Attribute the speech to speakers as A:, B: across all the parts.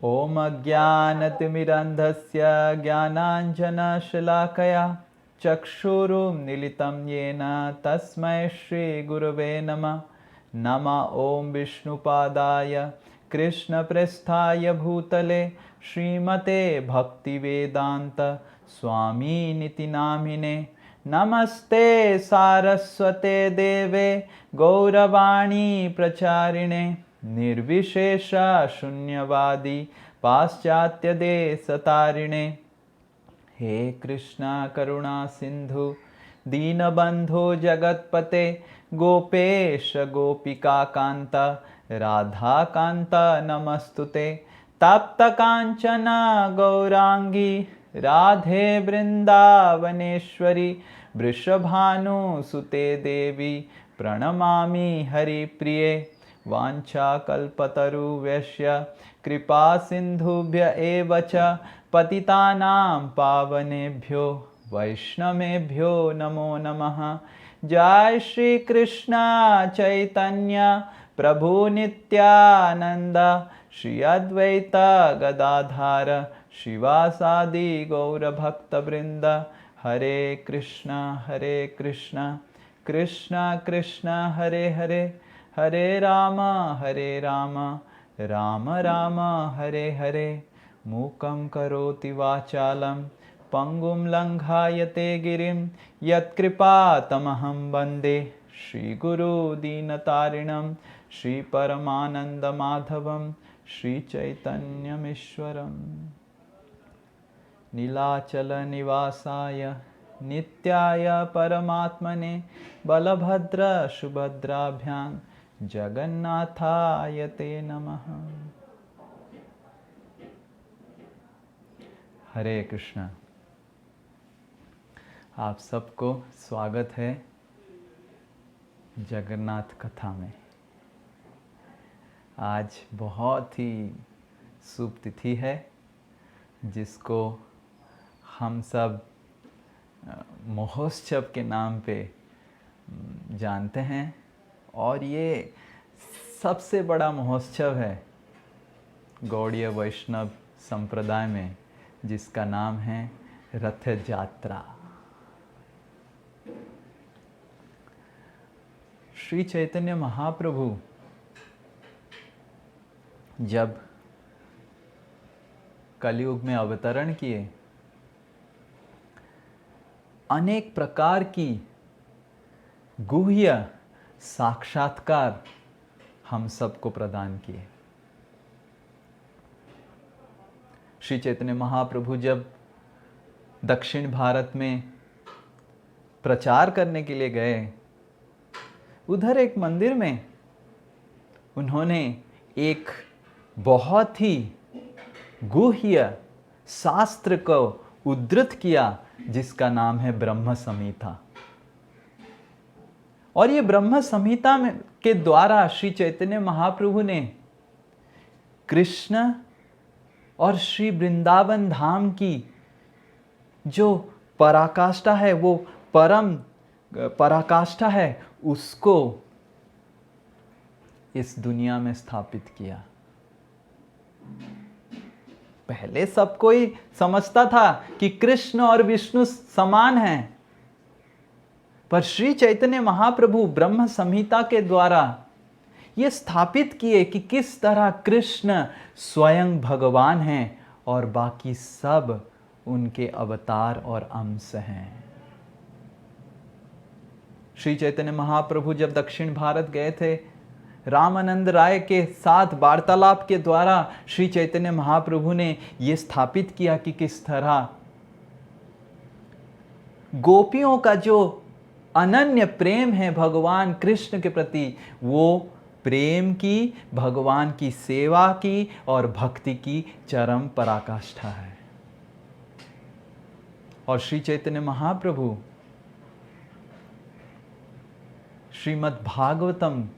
A: ओम अज्ञानतिमिरन्धस्य ज्ञानाञ्जनशलाकया चक्षुरुन्मीलितं येन तस्मै श्रीगुरवे नमः। नमः ॐ विष्णुपादाय कृष्णप्रेष्ठाय भूतले श्रीमते भक्तिवेदान्त स्वामिनिति नामिने। नमस्ते सारस्वते देवे गौरवाणी प्रचारिणे निर्विशेष शून्यवादी पाश्चात्य देशतारिणे। हे कृष्णा करुणा सिंधु दीनबंधो जगतपते गोपेश गोपिका कांत राधा कांत नमस्तुते। तप्त कांचन गौरांगी राधे वृंदावनेश्वरी वृषभानुसुते देवी प्रणमामि हरिप्रिये। वाञ्छाकल्पतरुभ्यश्च कृपा सिन्धुभ्य एव च पतितानां पावनेभ्यो वैष्णवेभ्यो नमो नमः। जय श्री कृष्ण चैतन्य प्रभु नित्यानंद श्री अद्वैत गदाधर शिवासादि गौरभक्तवृंद। हरे कृष्ण कृष्ण कृष्ण हरे हरे हरे राम राम राम हरे हरे। मूकं करोति वाचालं पंगुं लंघायते गिरिं यत्कृपातमहं वन्दे श्रीगुरु दीनतारिणं श्रीपरमानन्दमाधवं श्रीचैतन्यमीश्वरम्। नीलाचलनिवासाय नित्याय परमात्मने बलभद्र सुभद्राभ्यां जगन्नाथाय ते नमः। हरे कृष्ण। आप सबको स्वागत है जगन्नाथ कथा में। आज बहुत ही शुभ तिथि है जिसको हम सब महोत्सव के नाम पे जानते हैं, और ये सबसे बड़ा महोत्सव है गौड़ीय वैष्णव संप्रदाय में, जिसका नाम है रथ यात्रा। श्री चैतन्य महाप्रभु जब कलयुग में अवतरण किए, अनेक प्रकार की गुह्य साक्षात्कार हम सबको प्रदान किए। श्री चैतन्य महाप्रभु जब दक्षिण भारत में प्रचार करने के लिए गए, उधर एक मंदिर में उन्होंने एक बहुत ही गुह्य शास्त्र को उद्धृत किया जिसका नाम है ब्रह्म संहिता। और ये ब्रह्म संहिता में के द्वारा श्री चैतन्य महाप्रभु ने कृष्ण और श्री वृंदावन धाम की जो पराकाष्ठा है, वो परम पराकाष्ठा है, उसको इस दुनिया में स्थापित किया। पहले सब कोई समझता था कि कृष्ण और विष्णु समान हैं, पर श्री चैतन्य महाप्रभु ब्रह्म संहिता के द्वारा ये स्थापित किए कि किस तरह कृष्ण स्वयं भगवान हैं और बाकी सब उनके अवतार और अंश हैं। श्री चैतन्य महाप्रभु जब दक्षिण भारत गए थे, रामानंद राय के साथ वार्तालाप के द्वारा श्री चैतन्य महाप्रभु ने यह स्थापित किया कि किस तरह गोपियों का जो अनन्य प्रेम है भगवान कृष्ण के प्रति, वो प्रेम की, भगवान की सेवा की और भक्ति की चरम पराकाष्ठा है। और श्री चैतन्य महाप्रभु श्रीमद् भागवतम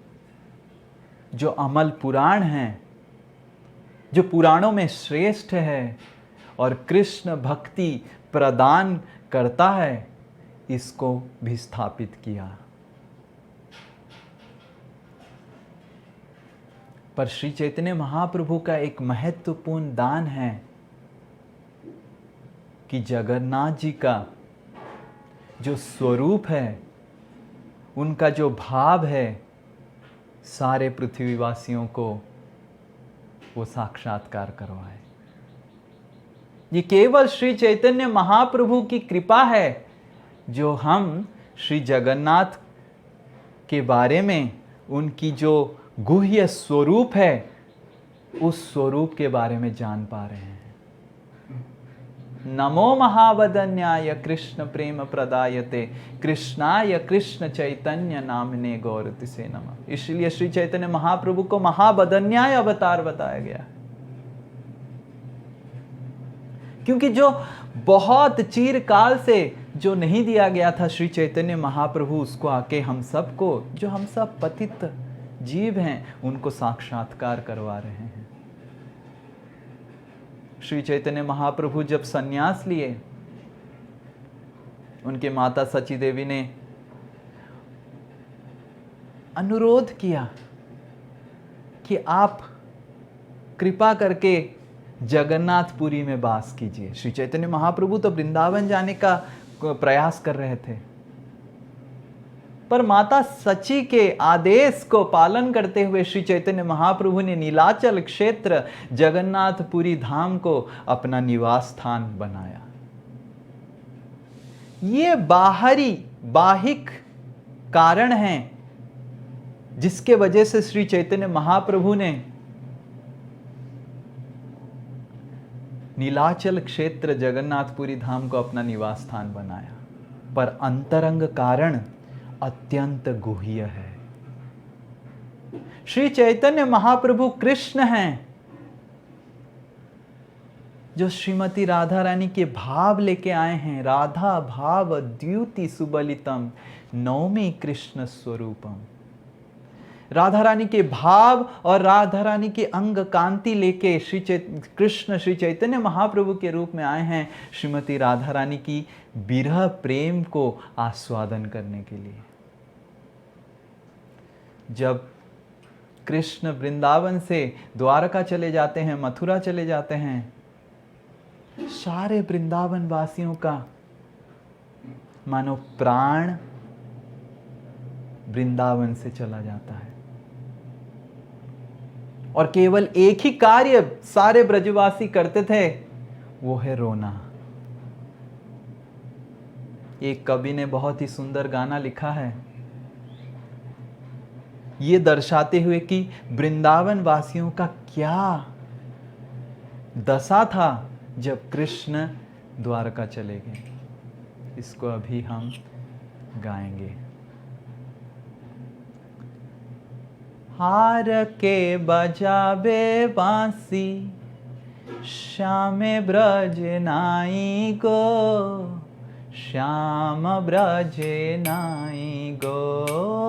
A: जो अमल पुराण है, जो पुराणों में श्रेष्ठ है और कृष्ण भक्ति प्रदान करता है, इसको भी स्थापित किया। पर श्री चैतन्य महाप्रभु का एक महत्वपूर्ण दान है कि जगन्नाथ जी का जो स्वरूप है, उनका जो भाव है, सारे पृथ्वीवासियों को वो साक्षात्कार करवाए। ये केवल श्री चैतन्य महाप्रभु की कृपा है जो हम श्री जगन्नाथ के बारे में, उनकी जो गुह्य स्वरूप है, उस स्वरूप के बारे में जान पा रहे हैं। नमो महावदन्याय कृष्ण प्रेम प्रदायते कृष्णाय कृष्ण चैतन्य नामने गौरतिसे नमः। इसलिए श्री चैतन्य महाप्रभु को महावदन्याय अवतार बताया गया, क्योंकि जो बहुत चिरकाल से जो नहीं दिया गया था श्री चैतन्य महाप्रभु, उसको आके हम सबको, जो हम सब पतित जीव हैं, उनको साक्षात्कार करवा रहे हैं। श्री चैतन्य महाप्रभु जब संन्यास लिए, उनके माता सची देवी ने अनुरोध किया कि आप कृपा करके जगन्नाथपुरी में वास कीजिए। श्री चैतन्य महाप्रभु तो वृंदावन जाने का प्रयास कर रहे थे, पर माता सची के आदेश को पालन करते हुए श्री चैतन्य महाप्रभु ने नीलाचल क्षेत्र जगन्नाथपुरी धाम को अपना निवास स्थान बनाया। ये बाहिक कारण हैं जिसके वजह से श्री चैतन्य महाप्रभु ने नीलाचल क्षेत्र जगन्नाथपुरी धाम को अपना निवास स्थान बनाया, पर अंतरंग कारण अत्यंत गुह्य है। श्री चैतन्य महाप्रभु कृष्ण हैं, जो श्रीमती राधा रानी के भाव लेके आए हैं। राधा भाव द्युति सुबलितम नौमी कृष्ण स्वरूपम। राधा रानी के भाव और राधा रानी की अंग कांति लेके कृष्ण श्री चैतन्य महाप्रभु के रूप में आए हैं, श्रीमती राधा रानी की विरह प्रेम को आस्वादन करने के लिए। जब कृष्ण वृंदावन से द्वारका चले जाते हैं, मथुरा चले जाते हैं, सारे वृंदावन वासियों का मानो प्राण वृंदावन से चला जाता है, और केवल एक ही कार्य सारे ब्रजवासी करते थे, वो है रोना। एक कवि ने बहुत ही सुंदर गाना लिखा है, ये दर्शाते हुए कि वृंदावन वासियों का क्या दशा था जब कृष्ण द्वारका चले गए। इसको अभी हम गाएंगे। हार के बजावे बांसी श्यामे ब्रज नाई गो, श्याम ब्रज नाई गो।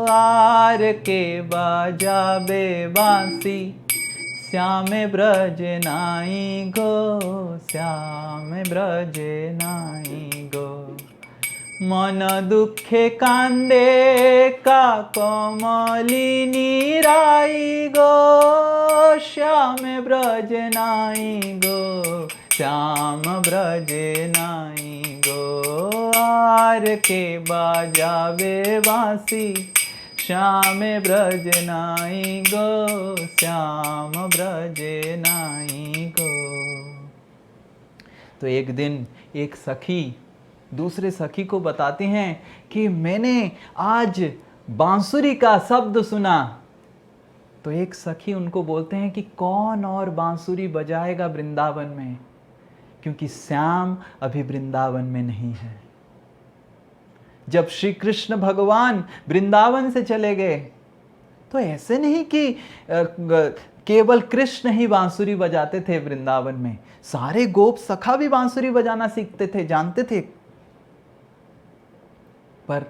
A: हार के बजावे बांसी श्यामे ब्रज नाई गो, श्यामे ब्रज नाई गो। मन दुखे कांदे का कमलिनी राई गो, श्याम ब्रज नाई गो, श्याम ब्रज नाई गो। आर के बाजावे बांसी श्याम ब्रज नाई गो, श्याम ब्रज नाई गो। तो एक दिन एक सखी दूसरे सखी को बताते हैं कि मैंने आज बांसुरी का शब्द सुना। तो एक सखी उनको बोलते हैं कि कौन और बांसुरी बजाएगा वृंदावन में, क्योंकि श्याम अभी वृंदावन में नहीं है। जब श्री कृष्ण भगवान वृंदावन से चले गए तो ऐसे नहीं कि केवल कृष्ण ही बांसुरी बजाते थे वृंदावन में, सारे गोप सखा भी बांसुरी बजाना सीखते थे, जानते थे, पर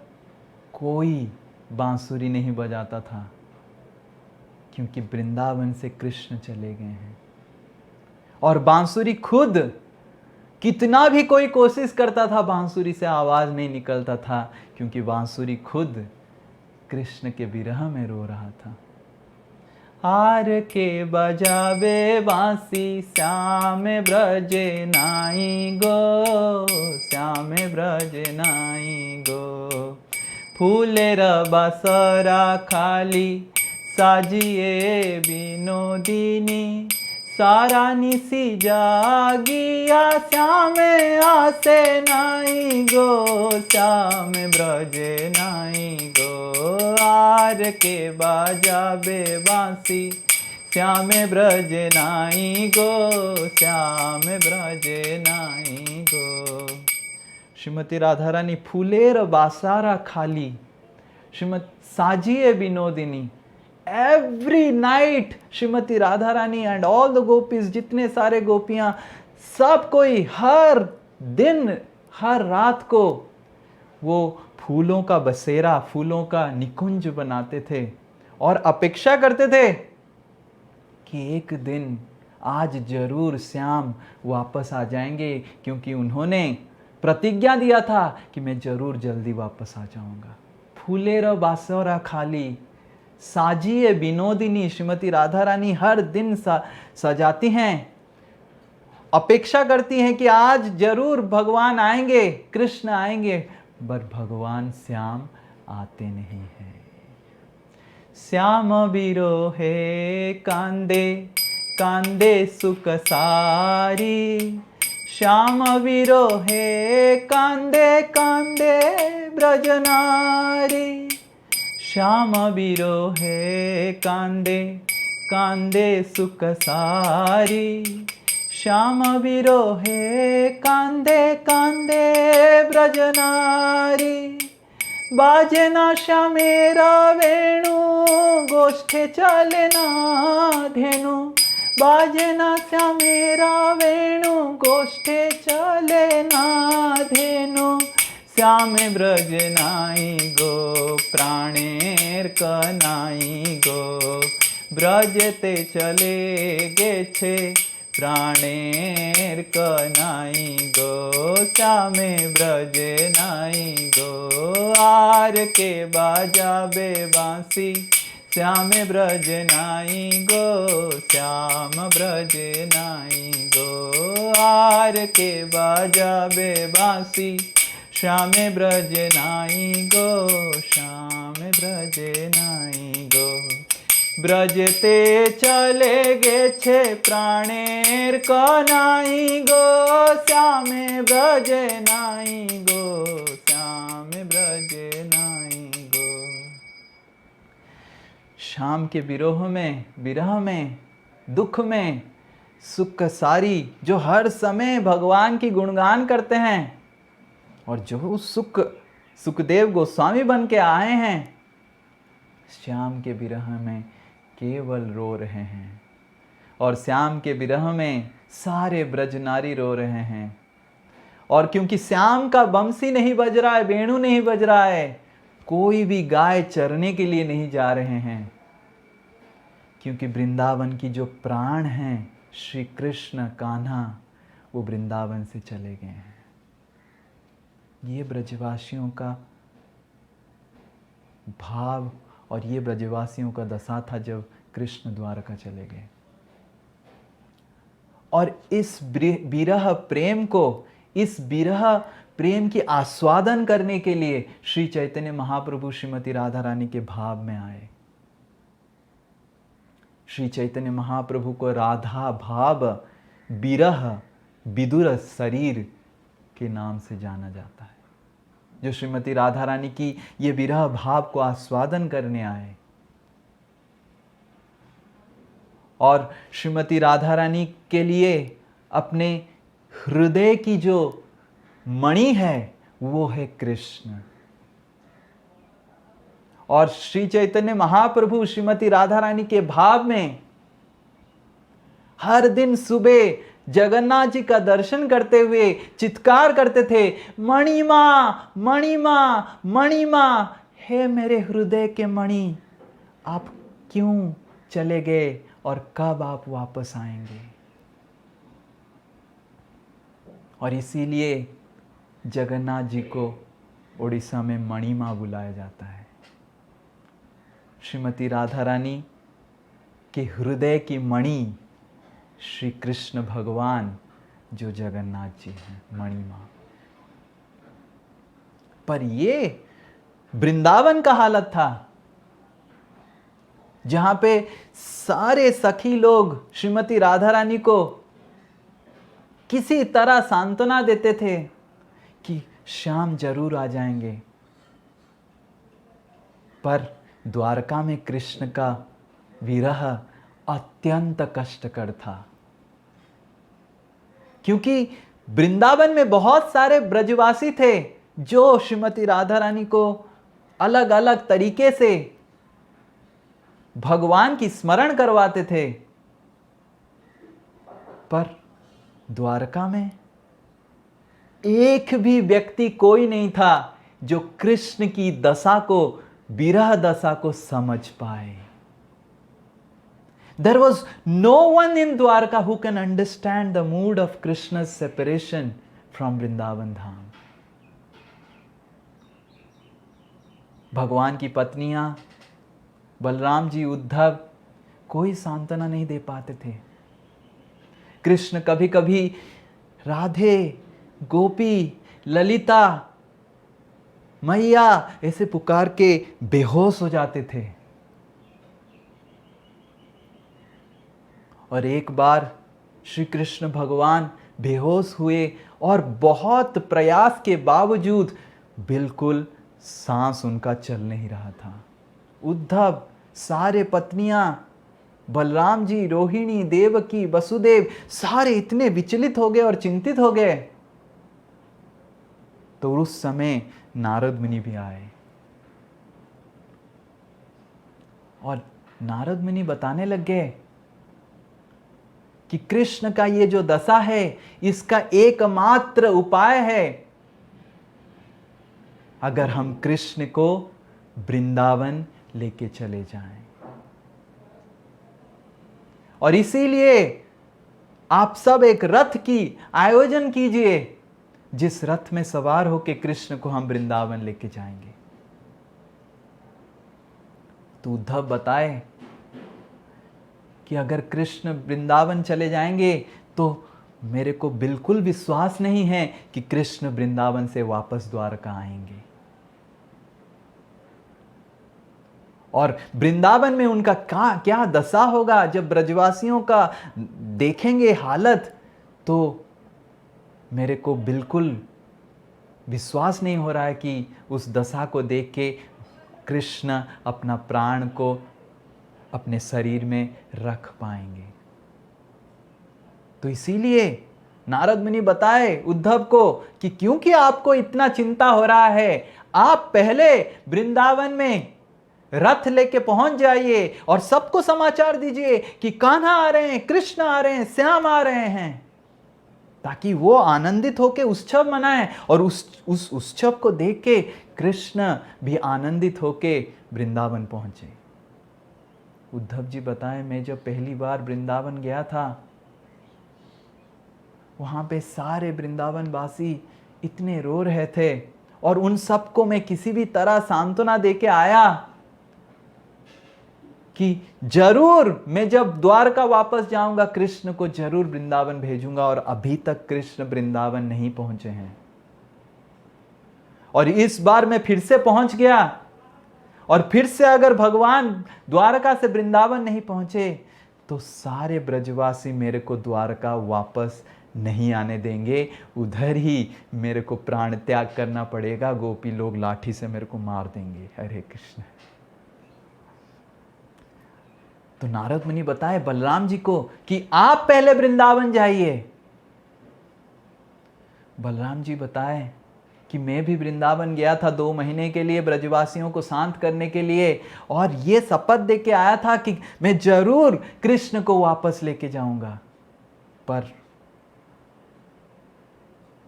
A: कोई बांसुरी नहीं बजाता था, क्योंकि वृंदावन से कृष्ण चले गए हैं। और बांसुरी खुद कितना भी कोई कोशिश करता था, बांसुरी से आवाज नहीं निकलता था, क्योंकि बांसुरी खुद कृष्ण के विरह में रो रहा था। हार के बजावे बांसी, श्याम ब्रज नाई गो, श्याम ब्रज नाई गो। फूलेर बासरा खाली, साजिए विनोदिनी, सारा निसी जागिया, श्याम आसे नाई गो, श्याम ब्रज नाई गो। आर के बाजाबे बांसी, श्याम ब्रज नाई गो, श्याम ब्रज नाई गो। श्रीमती राधा रानी फूलेर बासारा खाली, श्रीमती साजिए Vinodini. Every night Shrimati Radha Rani and all the gopis, जितने सारे गोपियां, सब कोई हर दिन हर रात को वो फूलों का बसेरा, फूलों का निकुंज बनाते थे और अपेक्षा करते थे कि एक दिन आज जरूर श्याम वापस आ जाएंगे, क्योंकि उन्होंने प्रतिज्ञा दिया था कि मैं जरूर जल्दी वापस आ जाऊंगा। फूलेर बासरा खाली, साजिए विनोदिनी। श्रीमती राधा रानी हर दिन सजाती हैं, अपेक्षा करती हैं कि आज जरूर भगवान आएंगे, कृष्ण आएंगे, पर भगवान श्याम आते नहीं हैं। श्याम विरोहे कांदे, कांदे सुख सारी, श्याम विरोहे कांदे, कांदे ब्रजनारी। श्याम विरोहे कांदे, कांदे सुख सारी, श्याम विरोहे कांदे, कांदे ब्रजनारी। बाजे ना श्यामेरा वेणु, गोष्ठे चले ना धेनु, बाजे ना श्यामेरा वेणु, गोष्ठे चले ना धेनु। श्याम ब्रज नाई गो, प्राणेर कनाई गो, ब्रजते चले गे छे, प्राणेर कनाई गो, श्याम ब्रज नाई गो। आर के बाजाबे बांसी, श्याम ब्रज नाई गो, श्याम ब्रज नाई गो। आर के बाजाबे बांसी, श्याम ब्रज नाई गो, श्याम ब्रज नाई गो। ब्रजते चले गे छे, प्राणेर कनाई गो, श्याम ब्रज नाई गो, श्याम ब्रज नाई गो। श्याम के विरोह में, विरह में, दुख में, सुख सारी, जो हर समय भगवान की गुणगान करते हैं और जो सुखदेव गोस्वामी बन के आए हैं, श्याम के विरह में केवल रो रहे हैं। और श्याम के विरह में सारे ब्रज नारी रो रहे हैं। और क्योंकि श्याम का बंसी नहीं बज रहा है, वेणु नहीं बज रहा है, कोई भी गाय चरने के लिए नहीं जा रहे हैं, क्योंकि वृंदावन की जो प्राण हैं, श्री कृष्ण कान्हा, वो वृंदावन से चले गए हैं। ये ब्रजवासियों का भाव और ये ब्रजवासियों का दशा था जब कृष्ण द्वारका चले गए। और इस विरह प्रेम को, इस विरह प्रेम की आस्वादन करने के लिए श्री चैतन्य महाप्रभु श्रीमती राधा रानी के भाव में आए। श्री चैतन्य महाप्रभु को राधा भाव, विरह, विदुर शरीर के नाम से जाना जाता है, जो श्रीमती राधा रानी की ये विरह भाव को आस्वादन करने आए। और श्रीमती राधा रानी के लिए अपने हृदय की जो मणि है वो है कृष्ण। और श्री चैतन्य महाप्रभु श्रीमती राधा रानी के भाव में हर दिन सुबह जगन्नाथ जी का दर्शन करते हुए चित्कार करते थे, मणिमा मणिमा मणिमा, हे मेरे हृदय के मणि, आप क्यों चले गए और कब आप वापस आएंगे। और इसीलिए जगन्नाथ जी को उड़ीसा में मणिमा बुलाया जाता है। श्रीमती राधा रानी कि हृदय की मणि श्री कृष्ण भगवान जो जगन्नाथ जी हैं, मणिमा। पर ये वृंदावन का हालत था, जहां पे सारे सखी लोग श्रीमती राधा रानी को किसी तरह सांत्वना देते थे कि श्याम जरूर आ जाएंगे। पर द्वारका में कृष्ण का विरह अत्यंत कष्टकर था, क्योंकि वृंदावन में बहुत सारे ब्रजवासी थे जो श्रीमती राधा रानी को अलग अलग तरीके से भगवान की स्मरण करवाते थे। पर द्वारका में एक भी व्यक्ति कोई नहीं था जो कृष्ण की दशा को, विरह दशा को समझ पाए। There was no one in Dwarka who can understand the mood of Krishna's separation from Vrindavan Dham. भगवान की पत्नियां बलराम जी, उद्धव, कोई सांत्वना नहीं दे पाते थे। कृष्ण कभी कभी राधे, गोपी, ललिता, मैया ऐसे पुकार के बेहोश हो जाते थे। और एक बार श्री कृष्ण भगवान बेहोश हुए और बहुत प्रयास के बावजूद बिल्कुल सांस उनका चल नहीं रहा था। उद्धव, सारे पत्नियां, बलराम जी, रोहिणी, देवकी, वसुदेव, सारे इतने विचलित हो गए और चिंतित हो गए। तो उस समय नारद मुनि भी आए और नारद मुनि बताने लग गए कि कृष्ण का ये जो दशा है, इसका एकमात्र उपाय है अगर हम कृष्ण को वृंदावन लेके चले जाएं। और इसीलिए आप सब एक रथ की आयोजन कीजिए, जिस रथ में सवार होकर कृष्ण को हम वृंदावन लेके जाएंगे। तो उद्धव बताए कि अगर कृष्ण वृंदावन चले जाएंगे तो मेरे को बिल्कुल विश्वास नहीं है कि कृष्ण वृंदावन से वापस द्वारका आएंगे। और वृंदावन में उनका क्या दशा होगा जब ब्रजवासियों का देखेंगे हालत, तो मेरे को बिल्कुल विश्वास नहीं हो रहा है कि उस दशा को देख के कृष्ण अपना प्राण को अपने शरीर में रख पाएंगे। तो इसीलिए नारद मुनि बताए उद्धव को कि क्योंकि आपको इतना चिंता हो रहा है, आप पहले वृंदावन में रथ लेके पहुंच जाइए और सबको समाचार दीजिए कि कान्हा आ रहे हैं, कृष्ण आ रहे हैं, श्याम आ रहे हैं, ताकि वो आनंदित होकर उत्सव मनाएं और उस उत्सव को देख के कृष्ण भी आनंदित होकर वृंदावन पहुंचे। उद्धव जी बताएं, मैं जब पहली बार वृंदावन गया था, वहां पे सारे वृंदावन वासी इतने रो रहे थे और उन सबको मैं किसी भी तरह सांत्वना देके आया कि जरूर मैं जब द्वारका वापस जाऊंगा कृष्ण को जरूर वृंदावन भेजूंगा। और अभी तक कृष्ण वृंदावन नहीं पहुंचे हैं। और इस बार मैं फिर से पहुंच गया, और फिर से अगर भगवान द्वारका से वृंदावन नहीं पहुंचे तो सारे ब्रजवासी मेरे को द्वारका वापस नहीं आने देंगे, उधर ही मेरे को प्राण त्याग करना पड़ेगा, गोपी लोग लाठी से मेरे को मार देंगे। हरे कृष्ण। तो नारद मुनि बताए बलराम जी को कि आप पहले वृंदावन जाइए। बलराम जी बताए कि मैं भी वृंदावन गया था 2 महीने के लिए ब्रजवासियों को शांत करने के लिए, और ये शपथ दे के आया था कि मैं जरूर कृष्ण को वापस लेके जाऊंगा। पर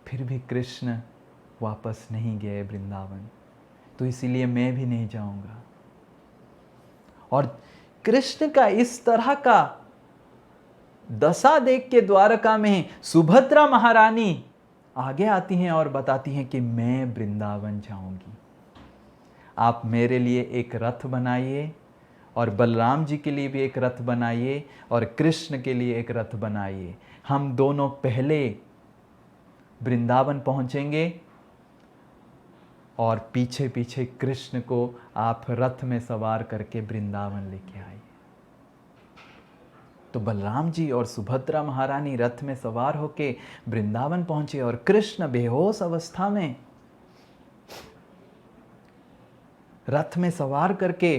A: फिर भी कृष्ण वापस नहीं गए वृंदावन, तो इसीलिए मैं भी नहीं जाऊंगा। और कृष्ण का इस तरह का दशा देख के द्वारका में सुभद्रा महारानी आगे आती हैं और बताती हैं कि मैं वृंदावन जाऊंगी, आप मेरे लिए एक रथ बनाइए और बलराम जी के लिए भी एक रथ बनाइए और कृष्ण के लिए एक रथ बनाइए। हम दोनों पहले वृंदावन पहुंचेंगे और पीछे पीछे कृष्ण को आप रथ में सवार करके वृंदावन लेके आइए। तो बलराम जी और सुभद्रा महारानी रथ में सवार होके वृंदावन पहुंचे और कृष्ण बेहोश अवस्था में रथ में सवार करके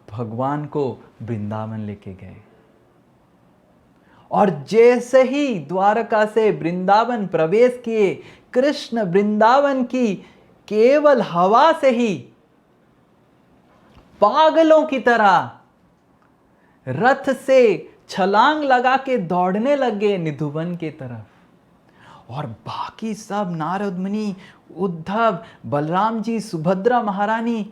A: भगवान को वृंदावन लेके गए। और जैसे ही द्वारका से वृंदावन प्रवेश किए, कृष्ण वृंदावन की केवल हवा से ही पागलों की तरह रथ से छलांग लगा के दौड़ने लगे निधुवन की तरफ। और बाकी सब नारद मुनि, उद्धव, बलराम जी, सुभद्रा महारानी,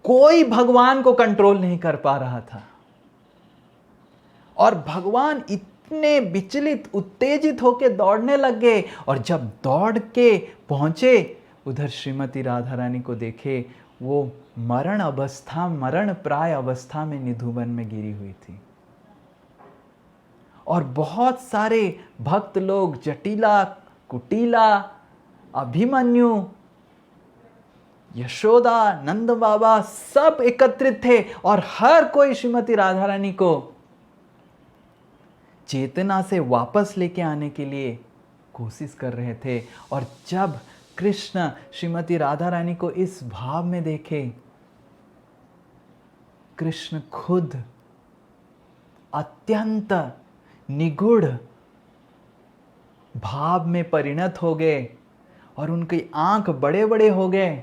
A: कोई भगवान को कंट्रोल नहीं कर पा रहा था। और भगवान इतने विचलित, उत्तेजित होकर दौड़ने लगे। और जब दौड़ के पहुंचे उधर श्रीमती राधा रानी को देखे, वो मरण अवस्था, मरण प्राय अवस्था में निधुवन में गिरी हुई थी। और बहुत सारे भक्त लोग, जटिला, कुटिला, अभिमन्यु, यशोदा, नंद बाबा, सब एकत्रित थे और हर कोई श्रीमती राधा रानी को चेतना से वापस लेके आने के लिए कोशिश कर रहे थे। और जब कृष्ण श्रीमती राधा रानी को इस भाव में देखे, कृष्ण खुद अत्यंत निगूढ़ भाव में परिणत हो गए और उनकी आंख बड़े बड़े हो गए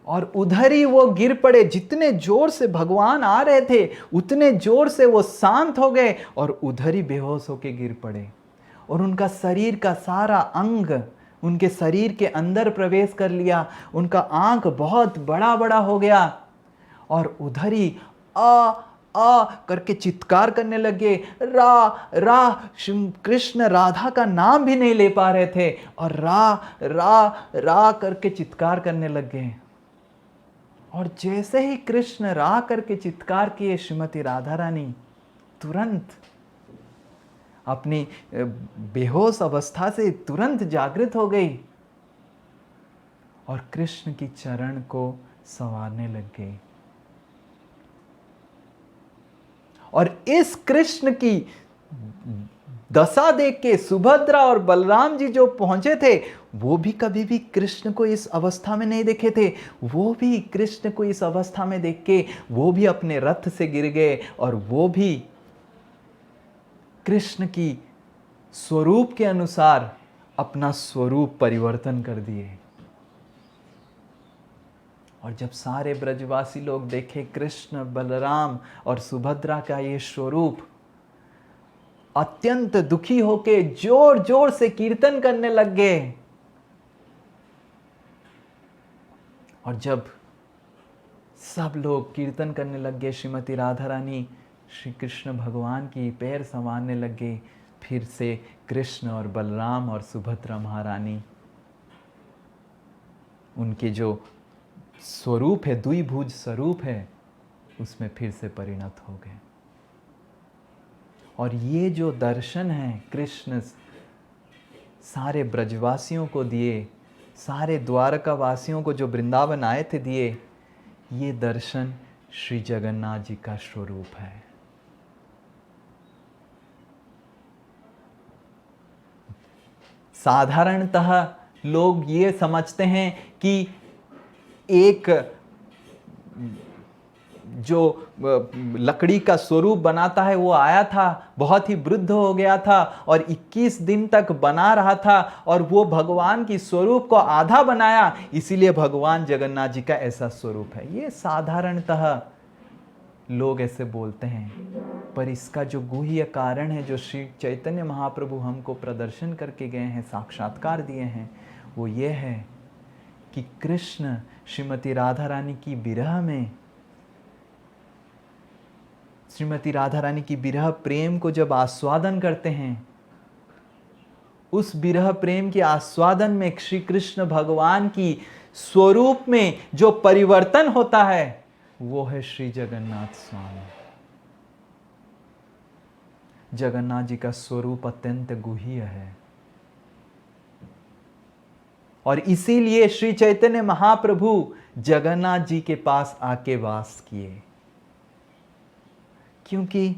A: और उधर ही वो गिर पड़े। जितने जोर से भगवान आ रहे थे उतने जोर से वो शांत हो गए और उधर ही बेहोश होके गिर पड़े। और उनका शरीर का सारा अंग उनके शरीर के अंदर प्रवेश कर लिया। उनका आंख बहुत बड़ा बड़ा हो गया और उधर ही आ आ करके चित्कार करने लगे। रा रा, कृष्ण राधा का नाम भी नहीं ले पा रहे थे और रा रा रा करके चित्कार करने लगे। और जैसे ही कृष्ण रा करके चित्कार किए, श्रीमती राधा रानी तुरंत अपनी बेहोश अवस्था से तुरंत जागृत हो गई और कृष्ण की चरण को संवारने लग गई। और इस कृष्ण की दशा देख के सुभद्रा और बलराम जी जो पहुंचे थे, वो भी कभी भी कृष्ण को इस अवस्था में नहीं देखे थे। वो भी कृष्ण को इस अवस्था में देख के वो भी अपने रथ से गिर गए और वो भी कृष्ण की स्वरूप के अनुसार अपना स्वरूप परिवर्तन कर दिए। और जब सारे ब्रजवासी लोग देखे कृष्ण, बलराम और सुभद्रा का ये स्वरूप, अत्यंत दुखी होके जोर जोर से कीर्तन करने लग गए। और जब सब लोग कीर्तन करने लग गए, श्रीमती राधा रानी श्री कृष्ण भगवान की पैर संवारने लग गए। फिर से कृष्ण और बलराम और सुभद्रा महारानी उनके जो स्वरूप है, द्विभुज स्वरूप है, उसमें फिर से परिणत हो गए। और ये जो दर्शन है कृष्ण सारे ब्रजवासियों को दिए, सारे द्वारका वासियों को जो वृंदावन आए थे दिए, ये दर्शन श्री जगन्नाथ जी का स्वरूप है। साधारणतः लोग ये समझते हैं कि एक जो लकड़ी का स्वरूप बनाता है वो आया था, बहुत ही वृद्ध हो गया था और 21 दिन तक बना रहा था और वो भगवान की स्वरूप को आधा बनाया, इसीलिए भगवान जगन्नाथ जी का ऐसा स्वरूप है। ये साधारणतः लोग ऐसे बोलते हैं, पर इसका जो गुह्य कारण है, जो श्री चैतन्य महाप्रभु हमको प्रदर्शन करके गए हैं, साक्षात्कार दिए हैं, वो ये है कि कृष्ण श्रीमती राधा रानी की विरह में, श्रीमती राधा रानी की विरह प्रेम को जब आस्वादन करते हैं, उस विरह प्रेम के आस्वादन में श्री कृष्ण भगवान की स्वरूप में जो परिवर्तन होता है वो है श्री जगन्नाथ स्वामी। जगन्नाथ जी का स्वरूप अत्यंत गुह्य है और इसीलिए श्री चैतन्य महाप्रभु जगन्नाथ जी के पास आके वास किए, क्योंकि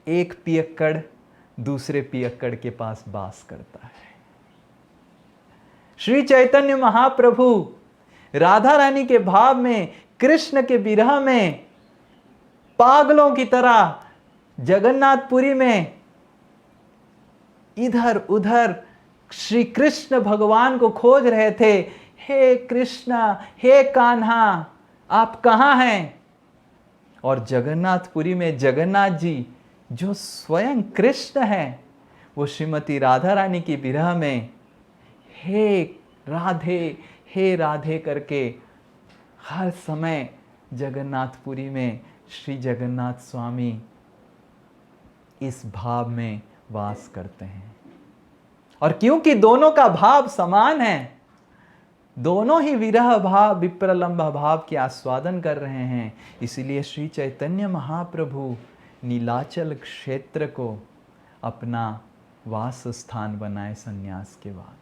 A: एक पियक्कड़ दूसरे पियक्कड़ के पास वास करता है। श्री चैतन्य महाप्रभु राधा रानी के भाव में, कृष्ण के विरह में पागलों की तरह जगन्नाथपुरी में इधर उधर श्री कृष्ण भगवान को खोज रहे थे। हे कृष्णा, हे कान्हा, आप कहां हैं? और जगन्नाथपुरी में जगन्नाथ जी जो स्वयं कृष्ण है, वो श्रीमती राधा रानी की विरह में हे राधे करके हर समय जगन्नाथपुरी में श्री जगन्नाथ स्वामी इस भाव में वास करते हैं। और क्योंकि दोनों का भाव समान है, दोनों ही विरह भाव, विप्रलंब भाव के आस्वादन कर रहे हैं, इसलिए श्री चैतन्य महाप्रभु नीलाचल क्षेत्र को अपना वास स्थान बनाए संन्यास के बाद।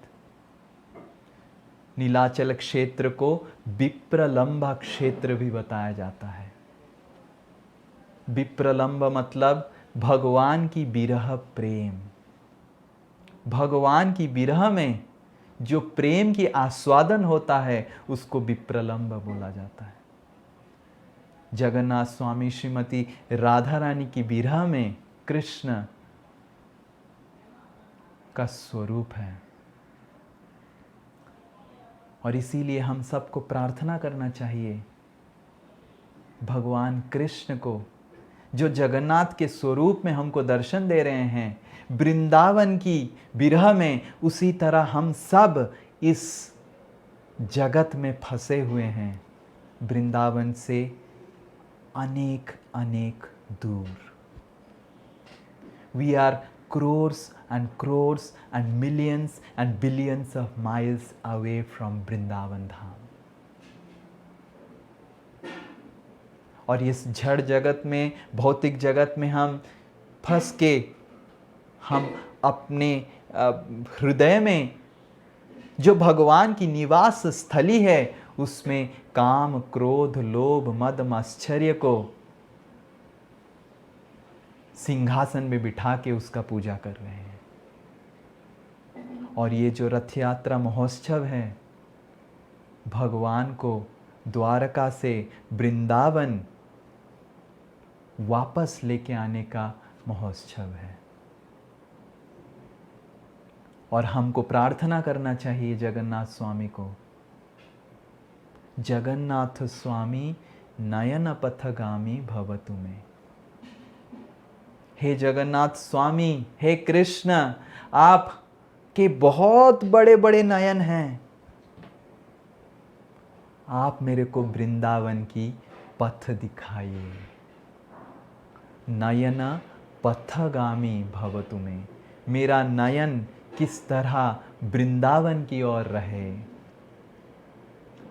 A: नीलाचल क्षेत्र को विप्रलंब क्षेत्र भी बताया जाता है। विप्रलंब मतलब भगवान की विरह प्रेम। भगवान की विरह में जो प्रेम की आस्वादन होता है उसको विप्रलंब बोला जाता है। जगन्नाथ स्वामी श्रीमती राधा रानी की विरह में कृष्ण का स्वरूप है। और इसीलिए हम सबको प्रार्थना करना चाहिए भगवान कृष्ण को, जो जगन्नाथ के स्वरूप में हमको दर्शन दे रहे हैं वृंदावन की विरह में, उसी तरह हम सब इस जगत में फंसे हुए हैं, वृंदावन से अनेक अनेक दूर। We are crores and millions and billions of miles away from Vrindavan Dham. और इस जड़ जगत में, भौतिक जगत में हम फंस के हम अपने हृदय में जो भगवान की निवास स्थली है उसमें काम, क्रोध, लोभ, मद, मात्सर्य को सिंहासन में बिठा के उसका पूजा कर रहे हैं। और ये जो रथ यात्रा महोत्सव है, भगवान को द्वारका से वृंदावन वापस लेके आने का महोत्सव है। और हमको प्रार्थना करना चाहिए जगन्नाथ स्वामी को, जगन्नाथ स्वामी नयन पथगामी भवतु में। हे जगन्नाथ स्वामी, हे कृष्ण, आप के बहुत बड़े बड़े नयन हैं, आप मेरे को वृंदावन की पथ दिखाइए। नयन पथगामी भवतु में, मेरा नयन किस तरह वृंदावन की ओर रहे,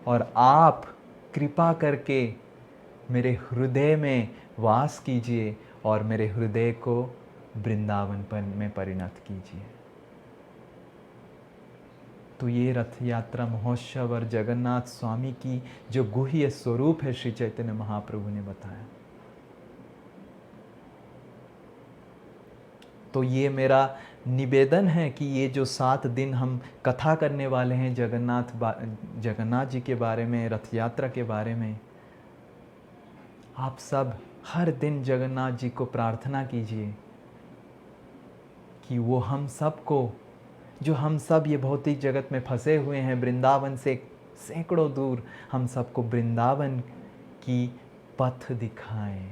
A: और आप कृपा करके मेरे हृदय में वास कीजिए और मेरे हृदय को वृंदावन में परिणत कीजिए। तो ये रथ यात्रा महोत्सव और जगन्नाथ स्वामी की जो गुह्य स्वरूप है श्री चैतन्य महाप्रभु ने बताया। तो ये मेरा निवेदन है कि ये जो 7 दिन हम कथा करने वाले हैं जगन्नाथ जी के बारे में, रथ यात्रा के बारे में, आप सब हर दिन जगन्नाथ जी को प्रार्थना कीजिए कि वो हम सब को, जो हम सब ये भौतिक जगत में फंसे हुए हैं वृंदावन से सैकड़ों दूर, हम सबको वृंदावन की पथ दिखाएं।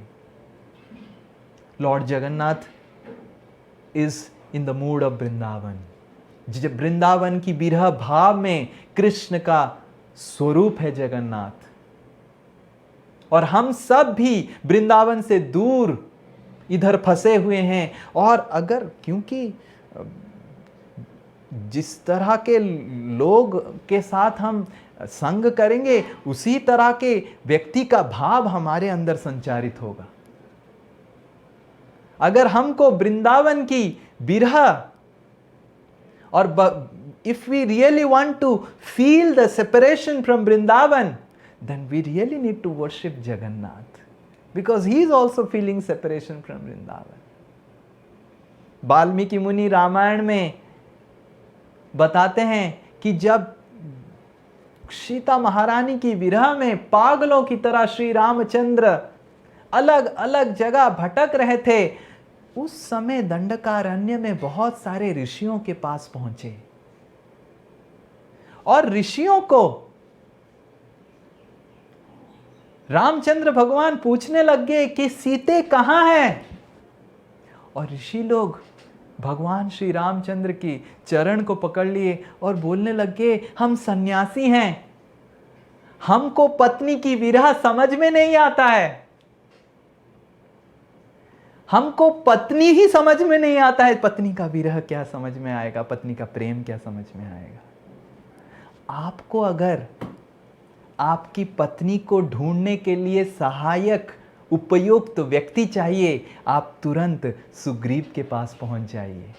A: Lord Jagannath is in the mood off Vrindavan. जब वृंदावन की विरह भाव में कृष्ण का स्वरूप है जगन्नाथ, और हम सब भी वृंदावन से दूर इधर फंसे हुए हैं। और अगर, क्योंकि जिस तरह के लोग के साथ हम संग करेंगे, उसी तरह के व्यक्ति का भाव हमारे अंदर संचारित होगा। अगर हमको वृंदावन की विरह, और if we really want to feel the separation from Vrindavan, then we really need to worship Jagannath, because he is also feeling separation from Vrindavan. Valmiki मुनि रामायण में बताते हैं कि जब सीता महारानी की विरह में पागलों की तरह श्री रामचंद्र अलग अलग जगह भटक रहे थे, उस समय दंडकारण्य में बहुत सारे ऋषियों के पास पहुंचे और ऋषियों को रामचंद्र भगवान पूछने लग गए कि सीते कहां हैं। और ऋषि लोग भगवान श्री रामचंद्र की चरण को पकड़ लिए और बोलने लग गए, हम सन्यासी हैं, हमको पत्नी की विरह समझ में नहीं आता है, हमको पत्नी ही समझ में नहीं आता है, पत्नी का विरह क्या समझ में आएगा, पत्नी का प्रेम क्या समझ में आएगा। आपको अगर आपकी पत्नी को ढूंढने के लिए सहायक उपयुक्त व्यक्ति चाहिए, आप तुरंत सुग्रीव के पास पहुंच जाइए,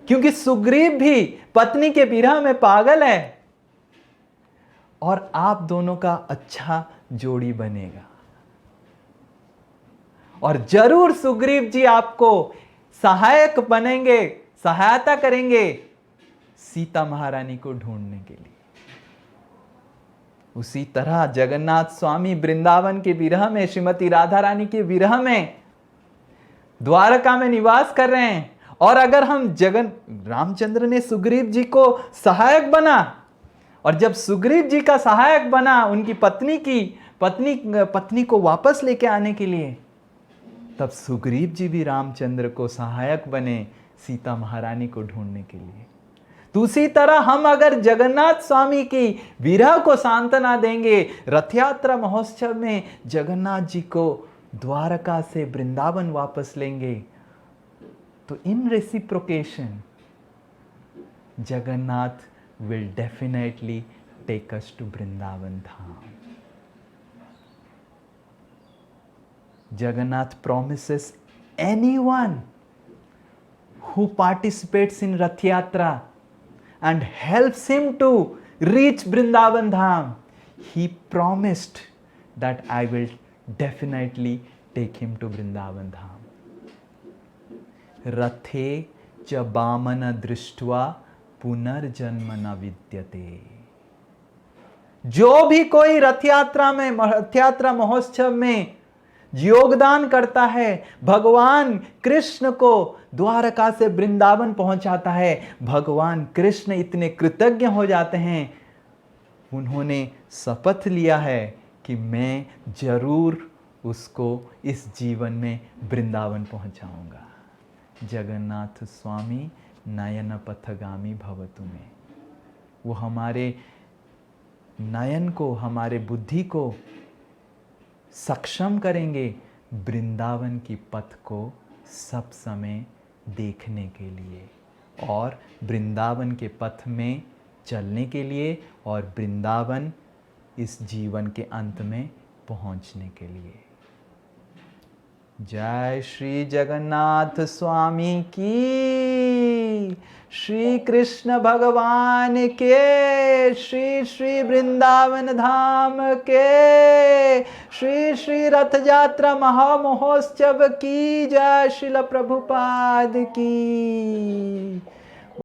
A: क्योंकि सुग्रीव भी पत्नी के विरह में पागल है और आप दोनों का अच्छा जोड़ी बनेगा। और जरूर सुग्रीव जी आपको सहायक बनेंगे, सहायता करेंगे सीता महारानी को ढूंढने के लिए। उसी तरह जगन्नाथ स्वामी वृंदावन के विरह में, श्रीमती राधा रानी के विरह में द्वारका में निवास कर रहे हैं। और अगर हम रामचंद्र ने सुग्रीव जी को सहायक बना, और जब सुग्रीव जी का सहायक बना उनकी पत्नी को वापस लेके आने के लिए, तब सुग्रीव जी भी रामचंद्र को सहायक बने सीता महारानी को ढूंढने के लिए। तो उसी तरह हम अगर जगन्नाथ स्वामी की विरह को सांत्वना देंगे, रथ यात्रा महोत्सव में जगन्नाथ जी को द्वारका से वृंदावन वापस लेंगे, तो in reciprocation Jagannath will definitely take us to Vrindavan Dham. Jagannath promises anyone who participates in Rath Yatra and helps him to reach Vrindavan Dham, he promised that I will definitely take him to Vrindavan Dham. Rathe cha bamana drishtva पुनर्जन्म न विद्यते। जो भी कोई रथ यात्रा महोत्सव में योगदान करता है, भगवान कृष्ण को द्वारका से वृंदावन पहुंचाता है, भगवान कृष्ण इतने कृतज्ञ हो जाते हैं, उन्होंने शपथ लिया है कि मैं जरूर उसको इस जीवन में वृंदावन पहुंचाऊंगा। जगन्नाथ स्वामी नयन पथगामी भवतु में, वो हमारे नयन को, हमारे बुद्धि को सक्षम करेंगे वृंदावन की पथ को सब समय देखने के लिए, और वृंदावन के पथ में चलने के लिए, और वृंदावन इस जीवन के अंत में पहुंचने के लिए। जय श्री जगन्नाथ स्वामी की, श्री कृष्ण भगवान के, श्री श्री वृंदावन धाम के, श्री श्री रथ यात्रा महामहोत्सव की जय, श्रील प्रभुपाद की।